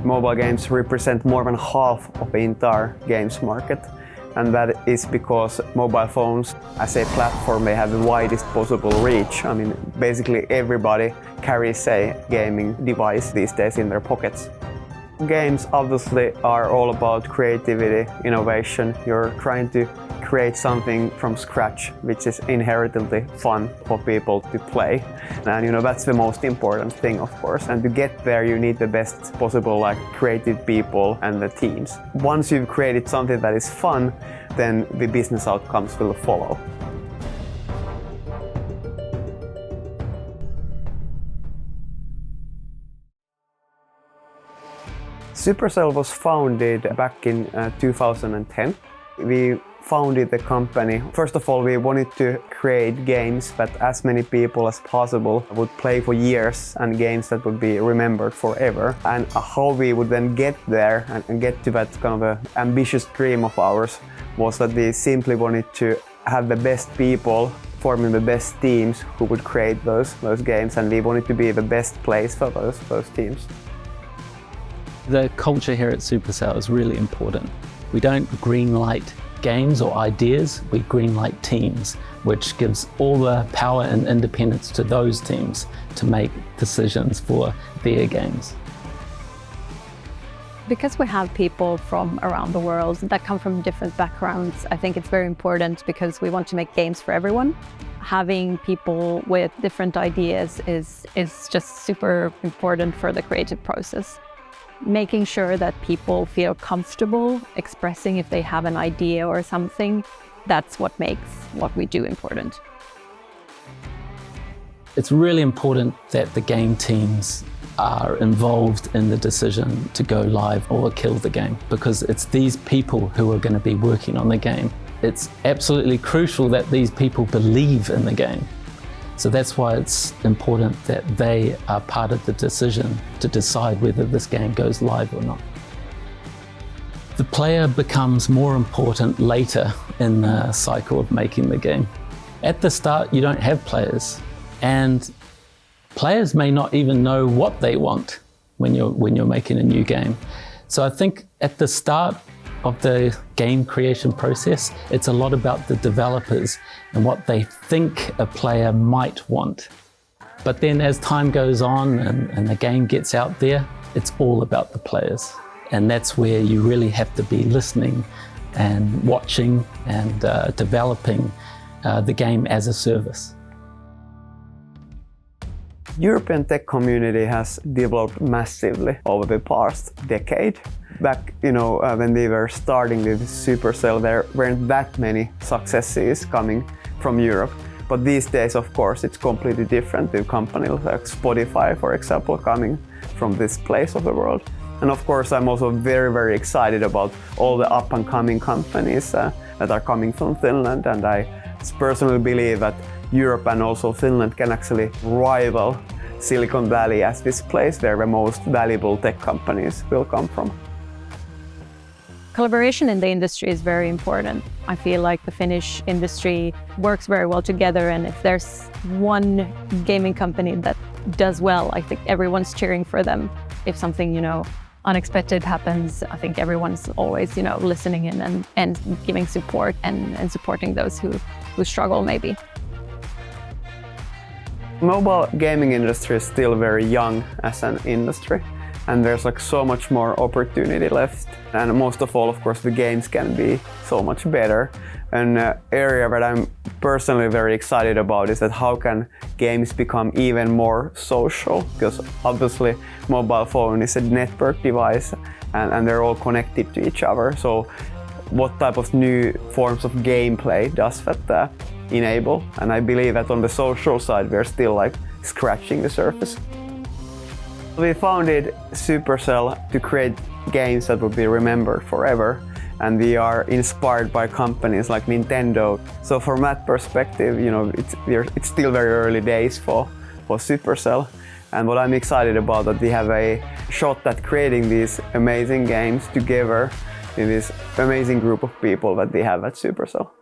Mobile games represent more than half of the entire games market. And that is because mobile phones, as a platform, they have the widest possible reach. I mean, basically everybody carries a gaming device these days in their pockets. Games obviously are all about creativity, innovation. You're trying to create something from scratch, which is inherently fun for people to play. And that's the most important thing, of course. And to get there, you need the best possible creative people and the teams. Once you've created something that is fun, then the business outcomes will follow. Supercell was founded back in 2010. We founded the company. First of all, we wanted to create games that as many people as possible would play for years and games that would be remembered forever. And how we would then get there and get to that kind of a ambitious dream of ours was that we simply wanted to have the best people forming the best teams who would create those games, and we wanted to be the best place for those teams. The culture here at Supercell is really important. We don't greenlight games or ideas, we greenlight teams, which gives all the power and independence to those teams to make decisions for their games. Because we have people from around the world that come from different backgrounds, I think it's very important because we want to make games for everyone. Having people with different ideas is just super important for the creative process. Making sure that people feel comfortable expressing if they have an idea or something, that's what makes what we do important. It's really important that the game teams are involved in the decision to go live or kill the game, because it's these people who are going to be working on the game. It's absolutely crucial that these people believe in the game. So that's why it's important that they are part of the decision to decide whether this game goes live or not. The player becomes more important later in the cycle of making the game. At the start, you don't have players, and players may not even know what they want when you're making a new game. So I think at the start of the game creation process, it's a lot about the developers and what they think a player might want. But then as time goes on and the game gets out there, it's all about the players. And that's where you really have to be listening and watching and developing the game as a service. European tech community has developed massively over the past decade. Back, when we were starting with Supercell, there weren't that many successes coming from Europe. But these days, of course, it's completely different with companies like Spotify, for example, coming from this place of the world. And of course, I'm also very, very excited about all the up-and-coming companies that are coming from Finland. And I personally believe that Europe and also Finland can actually rival Silicon Valley as this place where the most valuable tech companies will come from. Collaboration in the industry is very important. I feel like the Finnish industry works very well together, and if there's one gaming company that does well, I think everyone's cheering for them. If something, unexpected happens, I think everyone's always, listening in and giving support and supporting those who struggle maybe. Mobile gaming industry is still very young as an industry, and there's so much more opportunity left. And most of all, of course, the games can be so much better. An area that I'm personally very excited about is that how can games become even more social? Because obviously mobile phone is a network device and they're all connected to each other. So what type of new forms of gameplay does that enable? And I believe that on the social side, we're still scratching the surface. We founded Supercell to create games that will be remembered forever, and we are inspired by companies like Nintendo. So from that perspective, it's still very early days for Supercell. And what I'm excited about that we have a shot at creating these amazing games together in this amazing group of people that we have at Supercell.